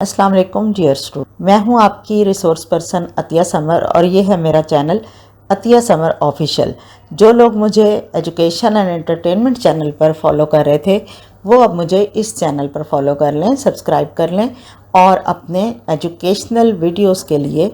अस्सलाम वालेकुम dear student, मैं हूं आपकी रिसोर्स पर्सन अतिया समर और ये है मेरा चैनल अतिया समर ऑफिशियल। जो लोग मुझे एजुकेशन एंड एंटरटेनमेंट चैनल पर फॉलो कर रहे थे वो अब मुझे इस चैनल पर फॉलो कर लें, सब्सक्राइब कर लें और अपने एजुकेशनल वीडियोस के लिए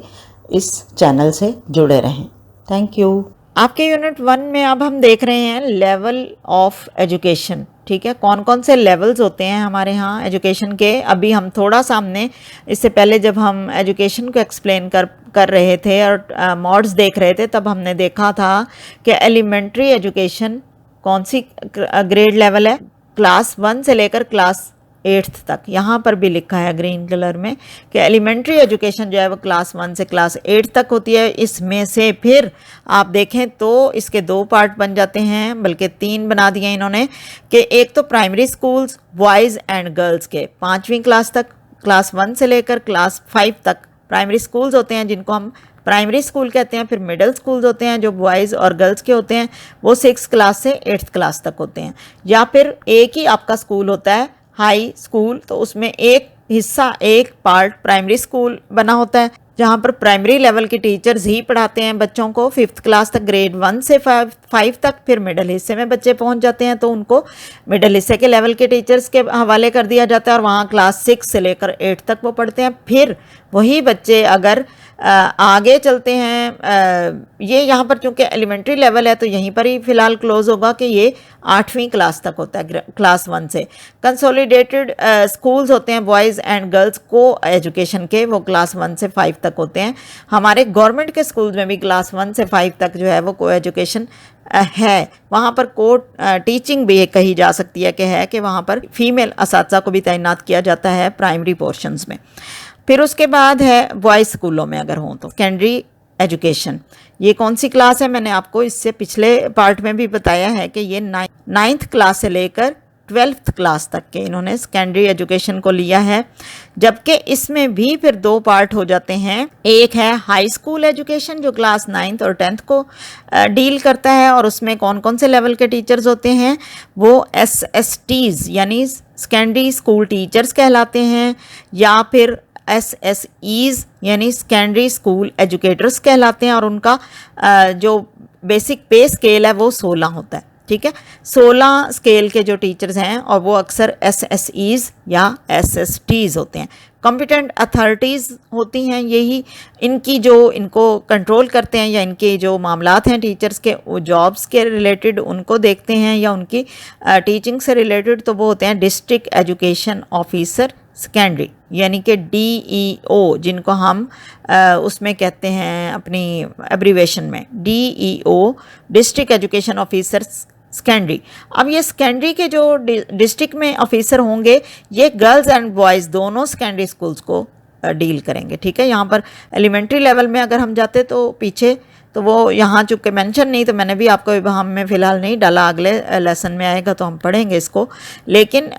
इस चैनल से जुड़े रहें। Thank you. आपके यूनिट 1 में अब हम देख रहे हैं लेवल ऑफ एजुकेशन। ठीक है, कौन कौन से लेवल्स होते हैं हमारे यहाँ एजुकेशन के। अभी हम थोड़ा सा हमने इससे पहले जब हम एजुकेशन को एक्सप्लेन कर रहे थे और मॉड्स देख रहे थे तब हमने देखा था कि एलिमेंट्री एजुकेशन कौन सी ग्रेड लेवल है, क्लास 1 से लेकर क्लास 8th तक। यहाँ पर भी लिखा है ग्रीन कलर में कि एलिमेंट्री एजुकेशन जो है वो क्लास 1 से क्लास 8 तक होती है। इसमें से फिर आप देखें तो इसके 2 पार्ट बन जाते हैं, बल्कि 3 बना दिए इन्होंने कि एक तो primary schools boys and girls के 5वीं क्लास तक, क्लास 1 से लेकर क्लास 5 तक प्राइमरी स्कूल्स होते हैं जिनको हम प्राइमरी स्कूल कहते हैं। फिर मिडिल स्कूल्स होते हैं जो बॉयज़ और गर्ल्स के होते हैं, वो 6 क्लास से 8th क्लास तक होते हैं। या फिर एक ही आपका स्कूल होता है हाई स्कूल, तो उसमें एक हिस्सा एक पार्ट प्राइमरी स्कूल बना होता है जहाँ पर प्राइमरी लेवल के टीचर्स ही पढ़ाते हैं बच्चों को 5th क्लास तक, ग्रेड 1 से 5 तक। फिर मिडिल हिस्से में बच्चे पहुँच जाते हैं तो उनको मिडिल हिस्से के लेवल के टीचर्स के हवाले कर दिया जाता है और वहाँ क्लास 6 से लेकर 8 तक वो पढ़ते हैं। फिर वही बच्चे अगर आगे चलते हैं, ये यहाँ पर चूँकि एलिमेंट्री लेवल है तो यहीं पर ही फ़िलहाल क्लोज़ होगा कि ये 8वीं क्लास तक होता है क्लास 1 से। कंसोलिडेटेड स्कूल्स होते हैं बॉयज़ एंड गर्ल्स को एजुकेशन के, वो क्लास 1 से 5 तक होते हैं। हमारे गवर्नमेंट के स्कूल्स में भी क्लास 1 से 5 तक जो है वो को एजुकेशन है। वहाँ पर को टीचिंग भी कही जा सकती है कि वहाँ पर फीमेल असातिज़ा को भी तैनात किया जाता है प्राइमरी पोर्शंस में। फिर उसके बाद है बॉयज़ स्कूलों में अगर हों तो सेकेंडरी एजुकेशन। ये कौन सी क्लास है, मैंने आपको इससे पिछले पार्ट में भी बताया है कि ये 9th क्लास से लेकर 12th क्लास तक के इन्होंने सेकेंडरी एजुकेशन को लिया है। जबकि इसमें भी फिर 2 पार्ट हो जाते हैं। एक है हाई स्कूल एजुकेशन जो क्लास 9th और 10th को डील करता है और उसमें कौन कौन से लेवल के टीचर्स होते हैं, वो SSTs यानी सेकेंडरी स्कूल टीचर्स कहलाते हैं, या फिर SSEs यानी सेकेंडरी स्कूल एजुकेटर्स कहलाते हैं और उनका जो बेसिक पे स्केल है वो 16 होता है। ठीक है, 16 स्केल के जो टीचर्स हैं और वो अक्सर SSEs या SSTs होते हैं। कॉम्पिटेंट अथॉरिटीज़ होती हैं, यही इनकी जो इनको कंट्रोल करते हैं या इनके जो मामलात हैं टीचर्स के, वो जॉब्स के रिलेटेड उनको देखते हैं या उनकी टीचिंग से रिलेटेड, तो वो होते हैं डिस्ट्रिक्ट एजुकेशन ऑफिसर सेकेंडरी यानी कि DEO, जिनको हम उसमें कहते हैं अपनी एब्रीवेशन में DEO, district education officer secondary. अब ये सेकेंडरी के जो डिस्ट्रिक्ट में ऑफिसर होंगे ये गर्ल्स एंड बॉयज़ दोनों सेकेंडरी स्कूल्स को डील करेंगे। ठीक है, यहाँ पर एलिमेंट्री लेवल में अगर हम जाते तो पीछे तो वो यहाँ चूँकि मेंशन नहीं तो मैंने भी आपको इबाहम में फ़िलहाल नहीं डाला, अगले लेसन में आएगा तो हम पढ़ेंगे इसको। लेकिन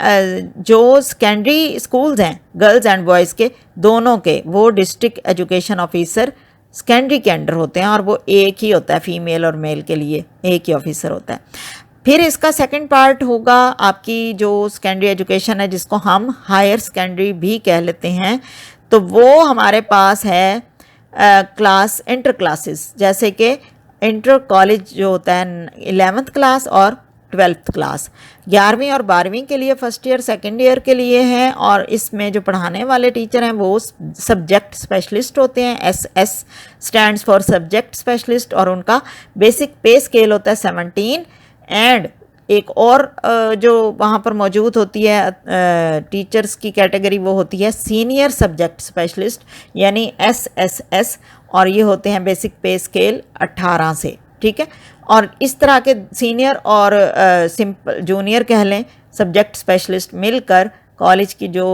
जो सेकेंडरी स्कूल्स हैं गर्ल्स एंड बॉयज़ के दोनों के, वो डिस्ट्रिक्ट एजुकेशन ऑफिसर सेकेंडरी के अंडर होते हैं और वो एक ही होता है, फीमेल और मेल के लिए एक ही ऑफिसर होता है। फिर इसका सेकंड पार्ट होगा आपकी जो सेकेंडरी एजुकेशन है जिसको हम हायर सेकेंडरी भी कह लेते हैं, तो वो हमारे पास है क्लास इंटर क्लासेस, जैसे कि इंटर कॉलेज जो होता है 11th क्लास और 12th क्लास। 11वीं और 12वीं के लिए फर्स्ट ईयर सेकेंड ईयर के लिए है और इसमें जो पढ़ाने वाले टीचर हैं वो सब्जेक्ट स्पेशलिस्ट होते हैं। SS stands for subject specialist और उनका बेसिक पे स्केल होता है 17। एंड एक और जो वहाँ पर मौजूद होती है टीचर्स की कैटेगरी, वो होती है सीनियर सब्जेक्ट स्पेशलिस्ट यानी SSS, और ये होते हैं बेसिक पे स्केल 18 से। ठीक है, और इस तरह के सीनियर और सिंपल जूनियर कह लें सब्जेक्ट स्पेशलिस्ट मिलकर कॉलेज की जो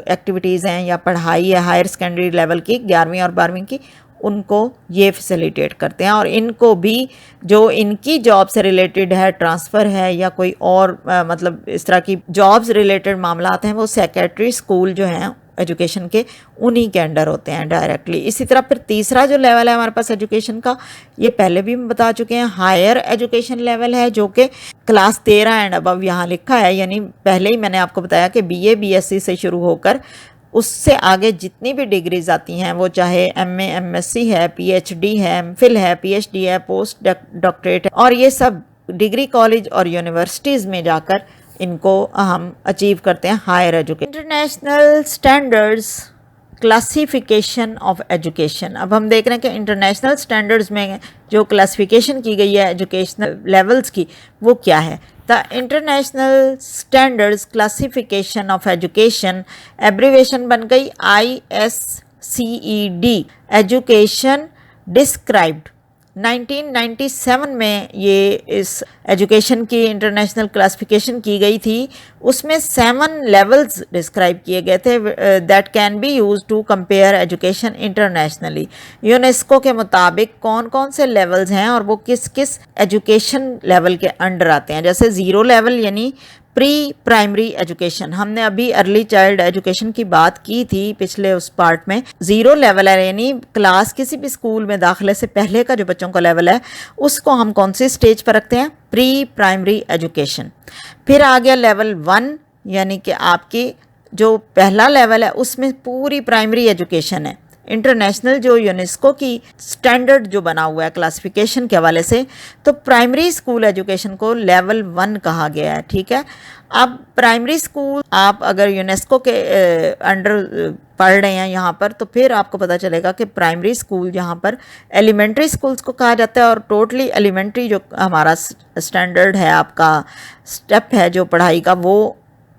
एक्टिविटीज़ हैं या पढ़ाई है हायर सेकेंडरी लेवल की 11वीं और 12वीं की, उनको ये फैसिलिटेट करते हैं। और इनको भी जो इनकी जॉब से रिलेटेड है, ट्रांसफ़र है या कोई और मतलब इस तरह की जॉब्स रिलेटेड मामलात हैं, वो सेक्रेटरी स्कूल जो हैं एजुकेशन के उन्हीं के अंडर होते हैं डायरेक्टली। इसी तरह फिर तीसरा जो लेवल है हमारे पास एजुकेशन का, ये पहले भी हम बता चुके हैं, हायर एजुकेशन लेवल है जो कि क्लास 13 एंड अबव यहाँ लिखा है। यानी पहले ही मैंने आपको बताया कि BA BSc से शुरू होकर उससे आगे जितनी भी डिग्रीज आती हैं, वो चाहे एमए, एमएससी है, पीएचडी है, एमफिल है, पीएचडी है, पोस्ट डॉक्टरेट है, और ये सब डिग्री कॉलेज और यूनिवर्सिटीज़ में जाकर इनको हम अचीव करते हैं higher education. International standards classification of education. अब हम देख रहे हैं कि इंटरनेशनल स्टैंडर्ड्स में जो क्लासिफिकेशन की गई है एजुकेशनल लेवल्स की, वो क्या है। The international standards classification of education, abbreviation बन गई ISCED, एजुकेशन डिस्क्राइब्ड। 1997 में ये इस एजुकेशन की इंटरनेशनल क्लासिफिकेशन की गई थी। उसमें 7 लेवल्स डिस्क्राइब किए गए थे that can be use to compare education internationally. UNESCO के मुताबिक कौन कौन से लेवल्स हैं और वो किस किस एजुकेशन लेवल के अंडर आते हैं। जैसे 0 लेवल यानी प्री प्राइमरी एजुकेशन, हमने अभी अर्ली चाइल्ड एजुकेशन की बात की थी पिछले उस पार्ट में। 0 लेवल है यानी क्लास, किसी भी स्कूल में दाखिले से पहले का जो बच्चों का लेवल है, उसको हम कौन सी स्टेज पर रखते हैं, प्री प्राइमरी एजुकेशन। फिर आ गया लेवल 1 यानी कि आपकी जो पहला लेवल है उसमें पूरी प्राइमरी एजुकेशन है। इंटरनेशनल जो यूनेस्को की स्टैंडर्ड जो बना हुआ है क्लासिफिकेशन के हवाले से, तो प्राइमरी स्कूल एजुकेशन को लेवल 1 कहा गया है। ठीक है, अब प्राइमरी स्कूल आप अगर यूनेस्को के अंडर पढ़ रहे हैं यहाँ पर, तो फिर आपको पता चलेगा कि प्राइमरी स्कूल यहाँ पर एलिमेंट्री स्कूल्स को कहा जाता है, और टोटली एलिमेंट्री जो हमारा स्टैंडर्ड है, आपका स्टेप है जो पढ़ाई का, वो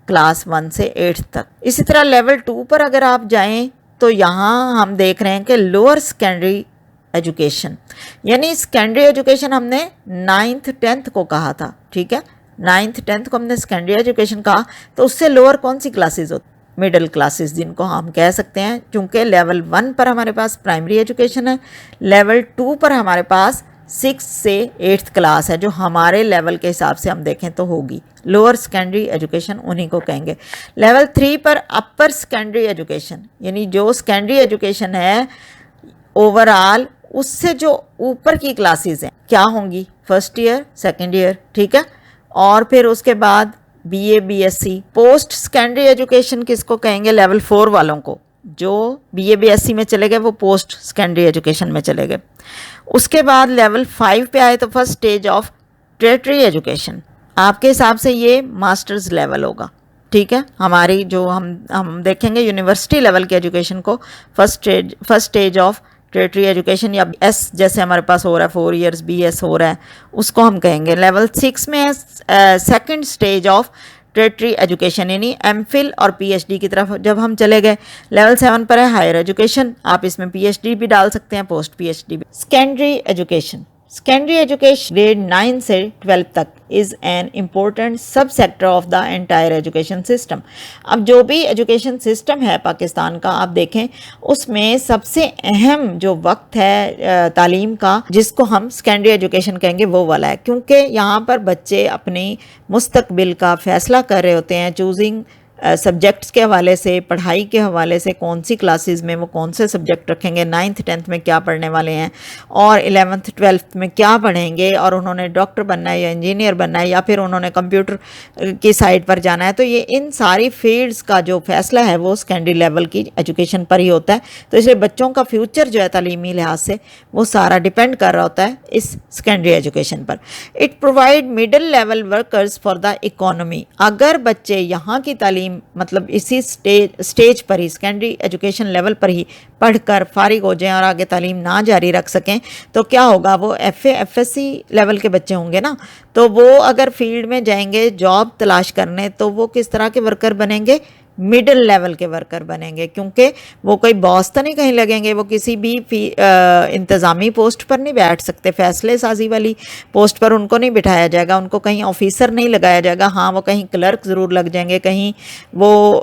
क्लास 1 से 8 तक। इसी तरह लेवल 2 पर अगर आप जाएं तो यहाँ हम देख रहे हैं कि लोअर सेकेंडरी एजुकेशन, यानी सेकेंडरी एजुकेशन हमने 9th 10th को कहा था। ठीक है, 9th 10th को हमने सेकेंडरी एजुकेशन कहा, तो उससे लोअर कौन सी क्लासेस होती, मिडिल क्लासेस जिनको हम कह सकते हैं। क्योंकि लेवल 1 पर हमारे पास प्राइमरी एजुकेशन है, लेवल 2 पर हमारे पास 6 से 8th क्लास है, जो हमारे लेवल के हिसाब से हम देखें तो होगी। लोअर सेकेंडरी एजुकेशन उन्हीं को कहेंगे। लेवल 3 पर अपर सेकेंडरी एजुकेशन, यानी जो सेकेंडरी एजुकेशन है ओवरऑल, उससे जो ऊपर की क्लासेस हैं क्या होंगी, फर्स्ट ईयर, सेकेंड ईयर। ठीक है, और फिर उसके बाद BA BSc। Post secondary education किसको कहेंगे, लेवल 4 वालों को। जो BA BSc में चले गए वो पोस्ट सेकेंडरी एजुकेशन में चले गए। उसके बाद लेवल 5 पे आए तो first stage of tertiary education, आपके हिसाब से ये मास्टर्स लेवल होगा। ठीक है, हमारी जो हम देखेंगे यूनिवर्सिटी लेवल की एजुकेशन को first stage of tertiary education, या S जैसे हमारे पास हो रहा है 4 इयर्स BS हो रहा है, उसको हम कहेंगे। लेवल 6 में है second stage of tertiary education, यानी एमफिल और PhD की तरफ जब हम चले गए। लेवल 7 पर है हायर एजुकेशन, आप इसमें PhD भी डाल सकते हैं, पोस्ट PhD भी। Secondary education, secondary education grade 9 से 12 तक इज़ एन इम्पोर्टेंट सब sector of the entire education system. अब जो भी एजुकेशन सिस्टम है पाकिस्तान का, आप देखें उसमें सबसे अहम जो वक्त है तालीम का, जिसको हम सेकेंडरी एजुकेशन कहेंगे, वो वाला है। क्योंकि यहाँ पर बच्चे अपनी मुस्तकबिल का फ़ैसला कर रहे होते हैं, चूजिंग सब्जेक्ट्स के हवाले से, पढ़ाई के हवाले से, कौन सी क्लासेस में वो कौन से सब्जेक्ट रखेंगे, 9th 10th में क्या पढ़ने वाले हैं, और 11th 12th में क्या पढ़ेंगे, और उन्होंने डॉक्टर बनना है या इंजीनियर बनना है, या फिर उन्होंने कंप्यूटर की साइड पर जाना है। तो ये इन सारी फील्ड्स का जो फैसला है वो सेकेंडरी लेवल की एजुकेशन पर ही होता है। तो इसलिए बच्चों का फ्यूचर जो है तालीमी लिहाज से वो सारा डिपेंड कर रहा होता है इस सेकेंडरी एजुकेशन पर। It provide middle level workers for the economy. अगर बच्चे यहाँ की तालीम मतलब इसी स्टेज पर ही, सेकेंडरी एजुकेशन लेवल पर ही पढ़कर फारिग हो जाएं और आगे तालीम ना जारी रख सकें, तो क्या होगा, वो FA FSC लेवल के बच्चे होंगे ना, तो वो अगर फील्ड में जाएंगे जॉब तलाश करने, तो वो किस तरह के वर्कर बनेंगे, मिडिल लेवल के वर्कर बनेंगे। क्योंकि वो कोई बॉस तो नहीं कहीं लगेंगे, वो किसी भी इंतज़ामी पोस्ट पर नहीं बैठ सकते, फैसले साजी वाली पोस्ट पर उनको नहीं बिठाया जाएगा, उनको कहीं ऑफिसर नहीं लगाया जाएगा। हाँ, वो कहीं क्लर्क ज़रूर लग जाएंगे, कहीं वो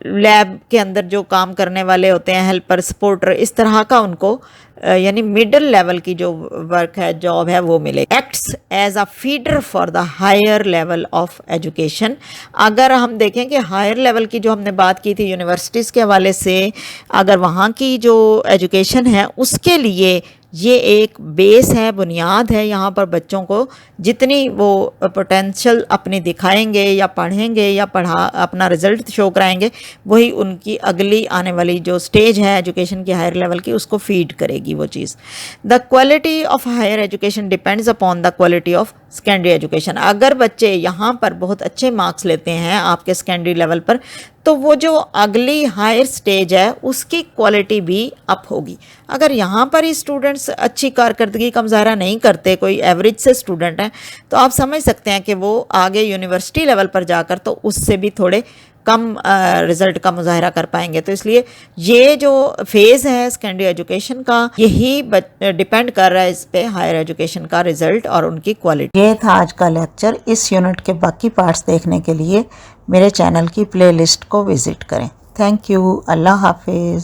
लैब के अंदर जो काम करने वाले होते हैं, हेल्पर, सपोर्टर, इस तरह का उनको यानी मिडिल लेवल की जो वर्क है, जॉब है, वो मिले। Acts as a feeder for the higher level of education. अगर हम देखें कि हायर लेवल की जो हमने बात की थी यूनिवर्सिटीज़ के हवाले से, अगर वहाँ की जो एजुकेशन है उसके लिए ये एक बेस है, बुनियाद है। यहाँ पर बच्चों को जितनी वो पोटेंशियल अपनी दिखाएंगे या पढ़ेंगे या अपना रिजल्ट शो कराएंगे, वही उनकी अगली आने वाली जो स्टेज है एजुकेशन की हायर लेवल की, उसको फीड करेगी वो चीज़। The quality of higher education depends upon the quality of secondary education. अगर बच्चे यहाँ पर बहुत अच्छे मार्क्स लेते हैं आपके सेकेंडरी लेवल पर, तो वो जो अगली हायर स्टेज है उसकी क्वालिटी भी अप होगी। अगर यहाँ पर ही स्टूडेंट्स अच्छी कारकर्दगी का मुजाहरा नहीं करते, कोई एवरेज से स्टूडेंट हैं, तो आप समझ सकते हैं कि वो आगे यूनिवर्सिटी लेवल पर जाकर तो उससे भी थोड़े कम रिज़ल्ट का मुजाहरा कर पाएंगे। तो इसलिए ये जो फेज़ है सेकेंडरी एजुकेशन का, यही डिपेंड कर रहा है इस पे हायर एजुकेशन का रिज़ल्ट और उनकी क्वालिटी। ये था आज का लेक्चर। इस यूनिट के बाकी पार्ट्स देखने के लिए मेरे चैनल की प्लेलिस्ट को विज़िट करें। Thank you. अल्लाह हाफिज़।